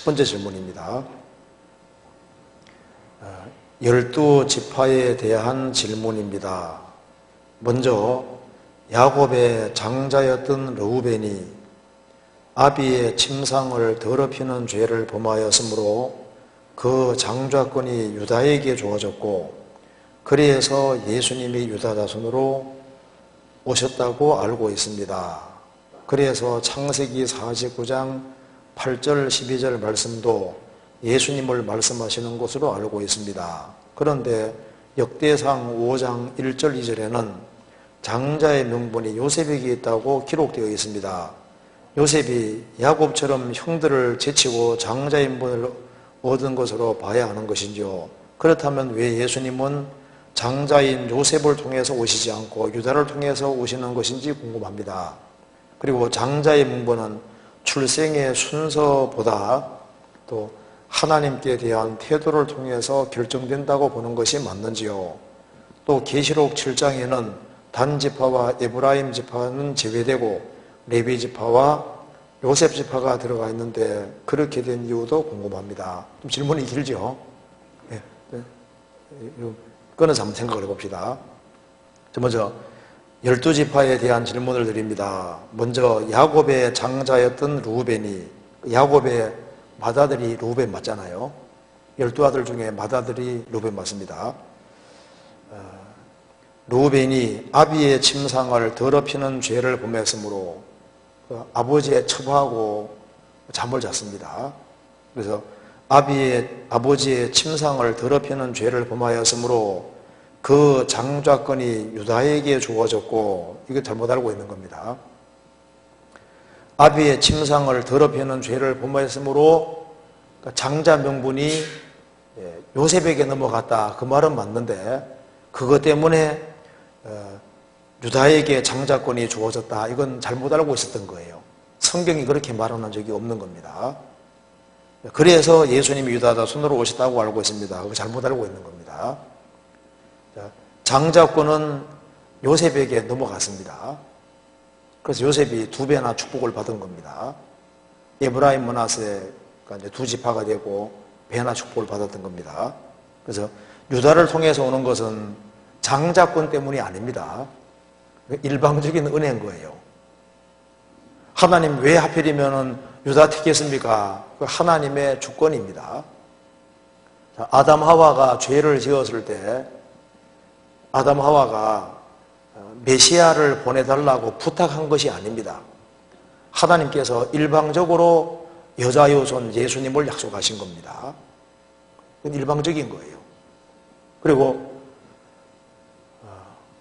번째 질문입니다. 12지파에 대한 질문입니다. 먼저 야곱의 장자였던 르우벤이 아비의 침상을 더럽히는 죄를 범하였으므로 그 장자권이 유다에게 주어졌고, 그래서 예수님이 유다 자손으로 오셨다고 알고 있습니다. 그래서 창세기 49장 8절 12절 말씀도 예수님을 말씀하시는 것으로 알고 있습니다. 그런데 역대상 5장 1절 2절에는 장자의 명분이 요셉에게 있다고 기록되어 있습니다. 요셉이 야곱처럼 형들을 제치고 장자의 명분을 얻은 것으로 봐야 하는 것이죠. 그렇다면 왜 예수님은 장자인 요셉을 통해서 오시지 않고 유다를 통해서 오시는 것인지 궁금합니다. 그리고 장자의 명분은 출생의 순서보다 또 하나님께 대한 태도를 통해서 결정된다고 보는 것이 맞는지요? 또 계시록 7장에는 단 지파와 에브라임 지파는 제외되고 레위 지파와 요셉 지파가 들어가 있는데 그렇게 된 이유도 궁금합니다. 좀 질문이 길죠? 예, 끊어서 한번 생각을 해봅시다. 먼저 12지파에 대한 질문을 드립니다. 먼저 야곱의 장자였던 르우벤이, 야곱의 맏아들이 르우벤 맞잖아요. 12아들 중에 맏아들이 르우벤 맞습니다. 르우벤이 아비의 침상을 더럽히는 죄를 범했으므로 아버지의 처부하고 잠을 잤습니다. 그래서 아버지의 침상을 더럽히는 죄를 범하였으므로 그 장자권이 유다에게 주어졌고, 이거 잘못 알고 있는 겁니다. 아비의 침상을 더럽히는 죄를 범하였으므로 장자 명분이 요셉에게 넘어갔다, 그 말은 맞는데 그것 때문에 유다에게 장자권이 주어졌다, 이건 잘못 알고 있었던 거예요. 성경이 그렇게 말하는 적이 없는 겁니다. 그래서 예수님이 유다 자손으로 오셨다고 알고 있습니다. 그거 잘못 알고 있는 겁니다. 장자권은 요셉에게 넘어갔습니다. 그래서 요셉이 2배나 축복을 받은 겁니다. 에브라임 므낫세가 이제 2지파가 되고 배나 축복을 받았던 겁니다. 그래서 유다를 통해서 오는 것은 장자권 때문이 아닙니다. 일방적인 은혜인 거예요. 하나님 왜 하필이면 유다 택했습니까? 그 하나님의 주권입니다. 아담 하와가 죄를 지었을 때 아담 하와가 메시아를 보내달라고 부탁한 것이 아닙니다. 하나님께서 일방적으로 여자요손 예수님을 약속하신 겁니다. 그건 일방적인 거예요. 그리고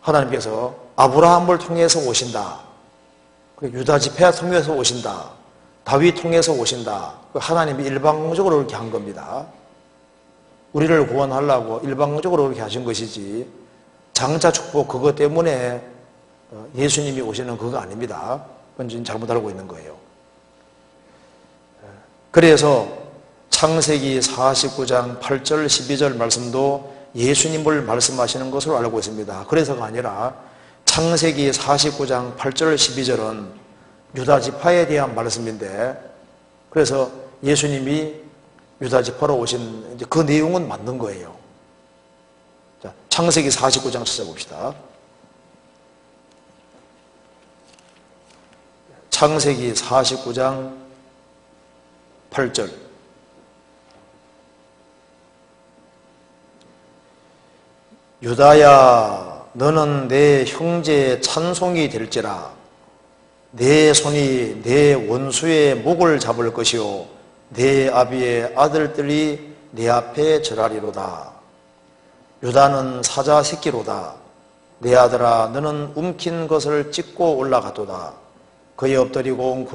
하나님께서 아브라함을 통해서 오신다, 유다 지파 통해서 오신다, 다윗 통해서 오신다, 하나님이 일방적으로 그렇게 한 겁니다. 우리를 구원하려고 일방적으로 그렇게 하신 것이지 장자 축복 그것 때문에 예수님이 오시는 그거 아닙니다. 그건 지금 잘못 알고 있는 거예요. 그래서 창세기 49장 8절 12절 말씀도 예수님을 말씀하시는 것으로 알고 있습니다. 그래서가 아니라 창세기 49장 8절 12절은 유다 지파에 대한 말씀인데, 그래서 예수님이 유다 지파로 오신 그 내용은 맞는 거예요. 자, 창세기 49장 찾아봅시다. 창세기 49장 8절. 유다야, 너는 내 형제의 찬송이 될지라. 내 손이 내 원수의 목을 잡을 것이요 내 아비의 아들들이 내 앞에 절하리로다. 유다는 사자 새끼로다. 내 아들아, 너는 움킨 것을 찢고 올라가도다. 그의 엎드리고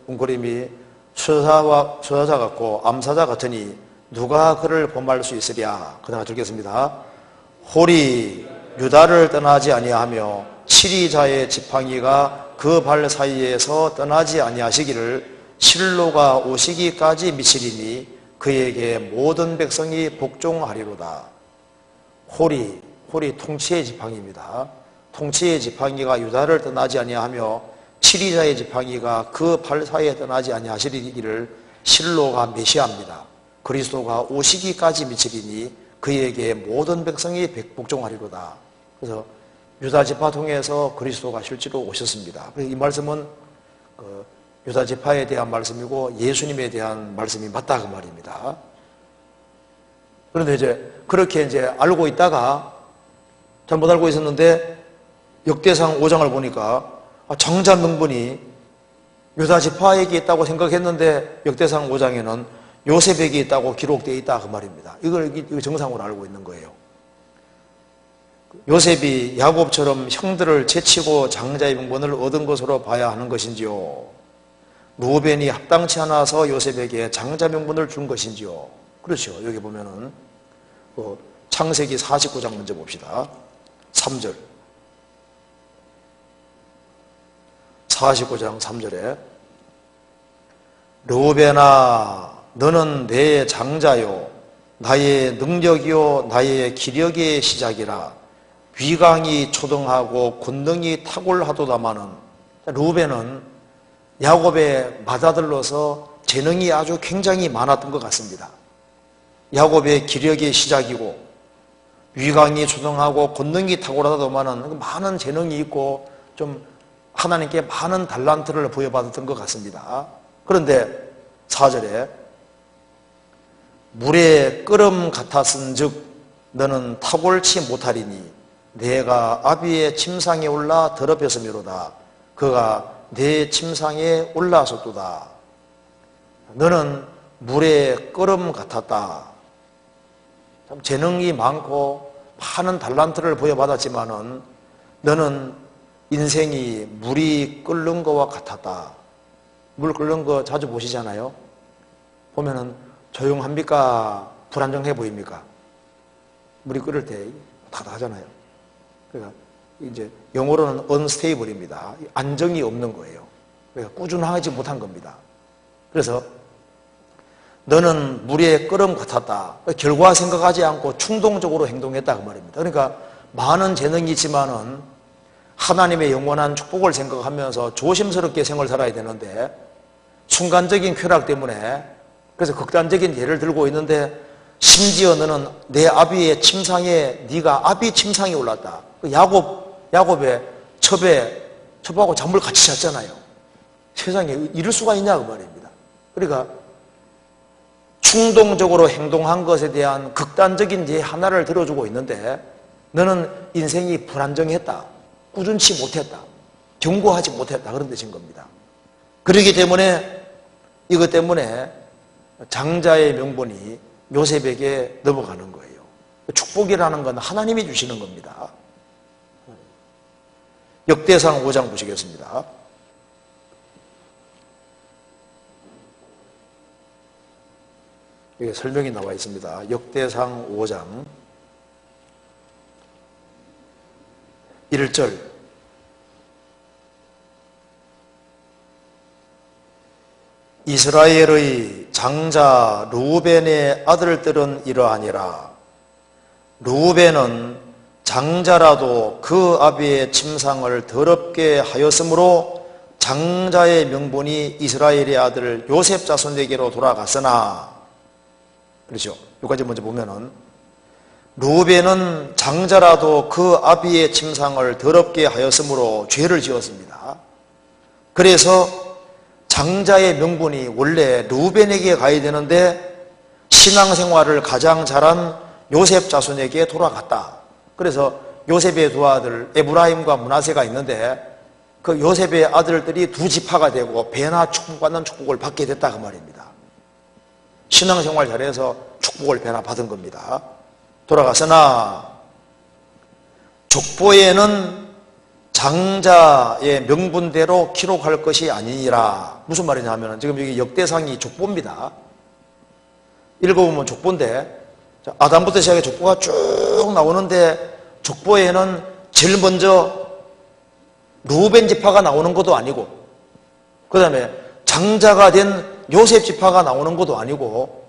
웅크림이 수사자 같고 암사자 같으니 누가 그를 범할 수 있으랴. 그다음 읽겠습니다. 홀이 유다를 떠나지 아니하며 치리자의 지팡이가 그 발 사이에서 떠나지 아니하시기를 실로가 오시기까지 미치리니 그에게 모든 백성이 복종하리로다. 홀이 통치의 지팡이입니다. 통치의 지팡이가 유다를 떠나지 아니하며 치리자의 지팡이가 그 발 사이에 떠나지 아니하시기를 실로가 메시아입니다. 그리스도가 오시기까지 미치리니 그에게 모든 백성이 복종하리로다. 그래서 유다 지파 통해서 그리스도가 실제로 오셨습니다. 그래서 이 말씀은 유다 지파에 대한 말씀이고 예수님에 대한 말씀이 맞다 그 말입니다. 그런데 이제 그렇게 이제 알고 있다가 잘못 알고 있었는데 역대상 5장을 보니까 정자 명분이 유다 지파에게 있다고 생각했는데 역대상 5장에는 요셉에게 있다고 기록되어 있다 그 말입니다. 이걸 정상으로 알고 있는 거예요. 요셉이 야곱처럼 형들을 제치고 장자의 명분을 얻은 것으로 봐야 하는 것인지요? 루벤이 합당치 않아서 요셉에게 장자 명분을 준 것인지요? 그렇죠. 여기 보면은 창세기 49장 먼저 봅시다. 3절. 49장 3절에 루벤아 너는 내 장자요 나의 능력이요 나의 기력의 시작이라 위강이 초등하고 권능이 탁월하도다마는 루벤은 야곱의 맏아들로서 재능이 아주 굉장히 많았던 것 같습니다. 야곱의 기력의 시작이고 위강이 초등하고 권능이 탁월하도다마는 많은 재능이 있고 좀 하나님께 많은 달란트를 부여받았던 것 같습니다. 그런데 4절에 물의 끓음 같았은즉 너는 탁월치 못하리니 내가 아비의 침상에 올라 더럽혔음이로다. 그가 내 침상에 올라섰도다. 너는 물의 끓음 같았다. 참 재능이 많고 많은 달란트를 부여받았지만은 너는 인생이 물이 끓는 것과 같았다. 물 끓는 거 자주 보시잖아요. 보면은 조용합니까? 불안정해 보입니까? 물이 끓을 때 다 하잖아요. 그러니까 이제 영어로는 unstable입니다. 안정이 없는 거예요. 그러니까 꾸준하지 못한 겁니다. 그래서 너는 물의 끓음 같았다. 결과 생각하지 않고 충동적으로 행동했다 그 말입니다. 그러니까 많은 재능이 있지만은 하나님의 영원한 축복을 생각하면서 조심스럽게 생을 살아야 되는데 순간적인 쾌락 때문에 그래서 극단적인 예를 들고 있는데 심지어 너는 내 아비의 침상에 네가 아비 침상에 올랐다. 야곱의 첩하고 잠을 같이 잤잖아요. 세상에 이럴 수가 있냐 그 말입니다. 그러니까 충동적으로 행동한 것에 대한 극단적인 예 하나를 들어주고 있는데 너는 인생이 불안정했다. 꾸준치 못했다. 견고하지 못했다. 그런 뜻인 겁니다. 그렇기 때문에 이것 때문에 장자의 명분이 요셉에게 넘어가는 거예요. 축복이라는 건 하나님이 주시는 겁니다. 역대상 5장 보시겠습니다. 여기 설명이 나와 있습니다. 역대상 5장 1절 이스라엘의 장자 르우벤의 아들들은 이러하니라. 르우벤은 장자라도 그 아비의 침상을 더럽게 하였으므로 장자의 명분이 이스라엘의 아들 요셉 자손에게로 돌아갔으나, 그렇죠? 여기까지 먼저 보면은 르우벤은 장자라도 그 아비의 침상을 더럽게 하였으므로 죄를 지었습니다. 그래서 장자의 명분이 원래 르우벤에게 가야 되는데 신앙생활을 가장 잘한 요셉 자손에게 돌아갔다. 그래서 요셉의 두 아들 에브라임과 므낫세가 있는데 그 요셉의 아들들이 두 지파가 되고 배나 축복받는 축복을 받게 됐다 그 말입니다. 신앙생활 잘해서 축복을 배나 받은 겁니다. 돌아갔으나 족보에는 장자의 명분대로 기록할 것이 아니니라. 무슨 말이냐 하면 지금 여기 역대상이 족보입니다. 읽어보면 족보인데 아담부터 시작해 족보가 쭉 나오는데 족보에는 제일 먼저 르우벤 지파가 나오는 것도 아니고 그 다음에 장자가 된 요셉 지파가 나오는 것도 아니고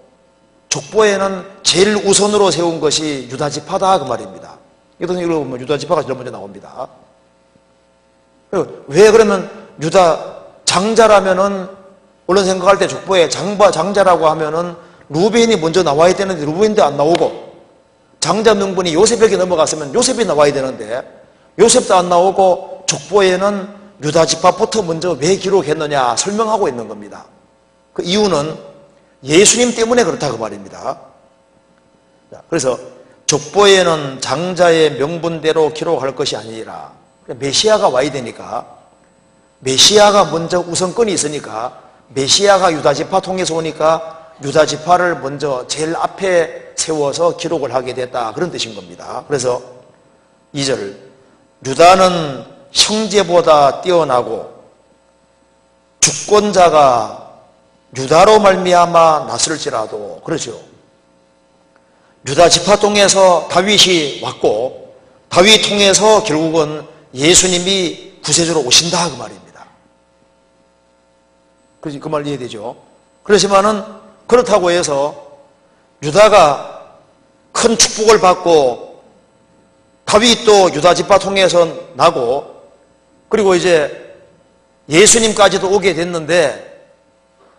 족보에는 제일 우선으로 세운 것이 유다 지파다 그 말입니다. 이런 식으로 보면 유다 지파가 제일 먼저 나옵니다. 왜 그러면 유다 장자라면은 물론 생각할 때 족보에 장자라고 하면은 루벤이 먼저 나와야 되는데 루벤도 안 나오고, 장자 명분이 요셉에게 넘어갔으면 요셉이 나와야 되는데 요셉도 안 나오고, 족보에는 유다 지파부터 먼저 왜 기록했느냐 설명하고 있는 겁니다. 그 이유는 예수님 때문에 그렇다고 말입니다. 그래서 족보에는 장자의 명분대로 기록할 것이 아니라 메시아가 와야 되니까, 메시아가 먼저 우선권이 있으니까, 메시아가 유다지파 통해서 오니까 유다지파를 먼저 제일 앞에 세워서 기록을 하게 됐다, 그런 뜻인 겁니다. 그래서 2절, 유다는 형제보다 뛰어나고 주권자가 유다로 말미암아 났을지라도, 그렇죠. 유다 지파 통해서 다윗이 왔고, 다윗 통해서 결국은 예수님이 구세주로 오신다, 그 말입니다. 그렇지, 그 말 이해되죠? 그렇지만은 그렇다고 해서 유다가 큰 축복을 받고 다윗도 유다 지파 통해서 나고, 그리고 이제 예수님까지도 오게 됐는데,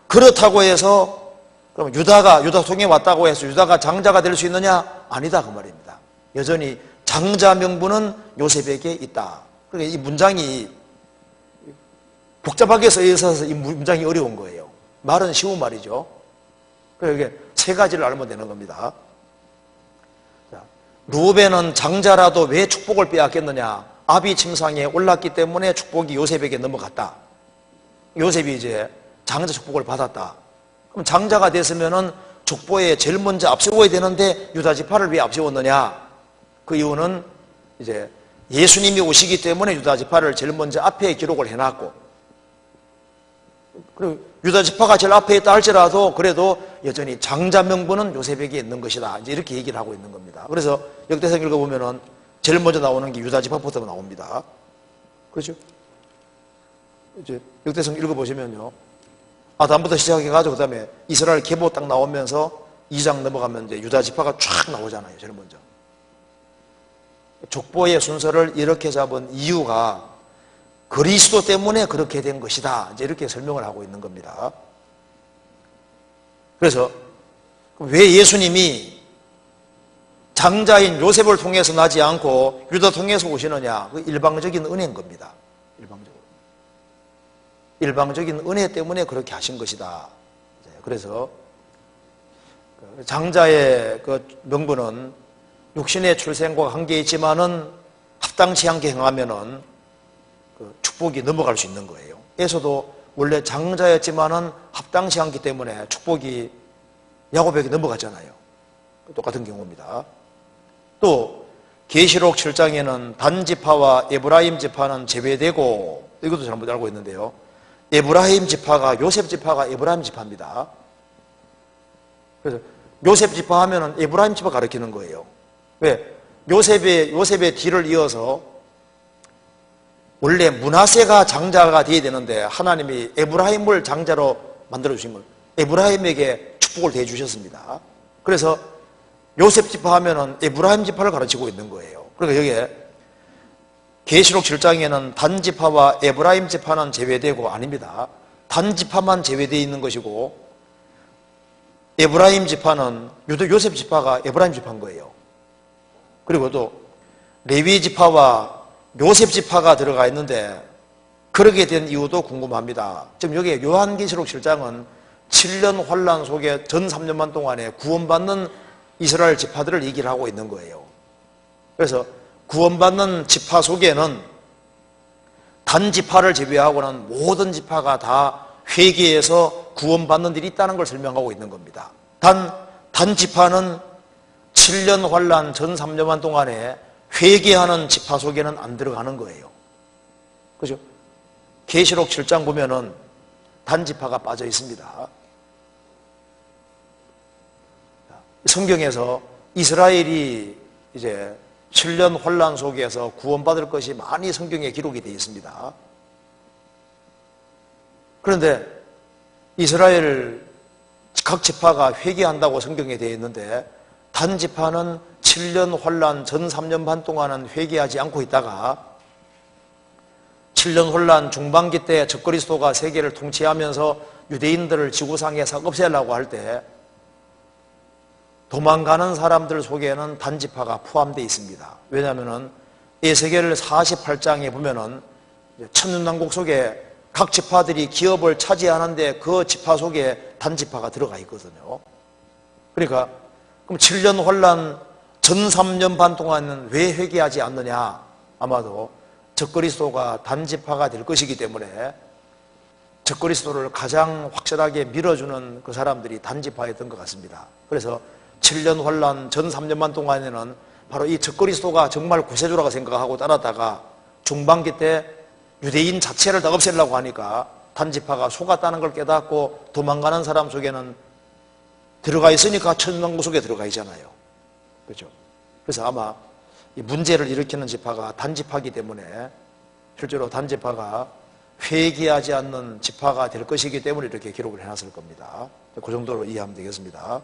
그렇다고 해서 그럼 유다 통해 왔다고 해서 유다가 장자가 될 수 있느냐? 아니다, 그 말입니다. 여전히 장자 명분은 요셉에게 있다. 그러니까 이 문장이 복잡하게 써 있어서 이 문장이 어려운 거예요. 말은 쉬운 말이죠. 그러니까 이게 세 가지를 알면 되는 겁니다. 루벤은 장자라도 왜 축복을 빼앗겼느냐? 아비 침상에 올랐기 때문에 축복이 요셉에게 넘어갔다. 요셉이 이제 장자 축복을 받았다. 그럼 장자가 됐으면은 족보에 제일 먼저 앞세워야 되는데 유다 지파를 왜 앞세웠느냐? 그 이유는 이제 예수님이 오시기 때문에 유다 지파를 제일 먼저 앞에 기록을 해놨고, 그리고 유다 지파가 제일 앞에 있다 할지라도 그래도 여전히 장자 명분은 요셉에게 있는 것이다, 이제 이렇게 얘기를 하고 있는 겁니다. 그래서 역대상 읽어보면은 제일 먼저 나오는 게 유다 지파부터 나옵니다. 그렇죠? 이제 역대상 읽어보시면요, 아담부터 시작해가지고 그 다음에 이스라엘 계보 딱 나오면서 2장 넘어가면 이제 유다 지파가 쫙 나오잖아요, 제일 먼저. 족보의 순서를 이렇게 잡은 이유가 그리스도 때문에 그렇게 된 것이다, 이제 이렇게 설명을 하고 있는 겁니다. 그래서 왜 예수님이 장자인 요셉을 통해서 나지 않고 유다 통해서 오시느냐? 그 일방적인 은혜인 겁니다. 일방적인 은혜 때문에 그렇게 하신 것이다. 그래서 장자의 그 명분은 육신의 출생과 관계 있지만은 합당치 않게 행하면은 그 축복이 넘어갈 수 있는 거예요. 에서도 원래 장자였지만은 합당치 않기 때문에 축복이 야곱에게 넘어갔잖아요. 똑같은 경우입니다. 또 계시록 7장에는 단 지파와 에브라임 지파는 제외되고, 이것도 잘못 알고 있는데요, 에브라임 지파가, 요셉 지파가 에브라임 지파입니다. 그래서 요셉 지파 하면은 에브라임 지파 가리키는 거예요. 왜? 요셉의 뒤를 이어서 원래 므낫세가 장자가 되어야 되는데 하나님이 에브라임을 장자로 만들어주신 거예요. 에브라임에게 축복을 대주셨습니다. 그래서 요셉 지파 하면은 에브라임 지파를 가르치고 있는 거예요. 그러니까 여기에 계시록 7장에는 단 지파와 에브라임 지파는 제외되고, 아닙니다. 단 지파만 제외되어 있는 것이고, 에브라임 지파는, 요셉 지파가 에브라임 지파인 거예요. 그리고 또 레위 지파와 요셉 지파가 들어가 있는데 그러게 된 이유도 궁금합니다. 지금 여기 요한계시록 7장은 7년 환란 속에 전 3년만 동안에 구원받는 이스라엘 지파들을 얘기를 하고 있는 거예요. 그래서 구원받는 지파 속에는 단 지파를 제외하고는 모든 지파가 다 회개해서 구원받는 일이 있다는 걸 설명하고 있는 겁니다. 단 지파는 7년 환란 전 3년만 동안에 회개하는 지파 속에는 안 들어가는 거예요. 그죠? 계시록 7장 보면은 단 지파가 빠져 있습니다. 성경에서 이스라엘이 이제 7년 환란 속에서 구원받을 것이 많이 성경에 기록이 되어 있습니다. 그런데 이스라엘 각 지파가 회개한다고 성경에 되어 있는데 단 지파는 7년 환란 전 3년 반 동안은 회개하지 않고 있다가 7년 혼란 중반기 때 적그리스도가 세계를 통치하면서 유대인들을 지구상에서 없애려고 할 때 도망가는 사람들 속에는 단지파가 포함되어 있습니다. 왜냐하면 에스겔 48장에 보면은 천년왕국 속에 각 지파들이 기업을 차지하는데 그 지파 속에 단지파가 들어가 있거든요. 그러니까 그럼 7년 혼란 전 3년 반 동안은 왜 회개하지 않느냐? 아마도 적그리스도가 단지파가 될 것이기 때문에 적그리스도를 가장 확실하게 밀어주는 그 사람들이 단지파였던 것 같습니다. 그래서 7년 혼란 전 3년 반 동안에는 바로 이 적그리스도가 정말 구세주라고 생각하고 따랐다가 중반기 때 유대인 자체를 다 없애려고 하니까 단지파가 속았다는 걸 깨닫고 도망가는 사람 속에는 들어가 있으니까 천년왕국 속에 들어가 있잖아요. 그렇죠? 그래서 아마 이 문제를 일으키는 지파가 단지파이기 때문에 실제로 단지파가 회개하지 않는 지파가 될 것이기 때문에 이렇게 기록을 해놨을 겁니다. 그 정도로 이해하면 되겠습니다.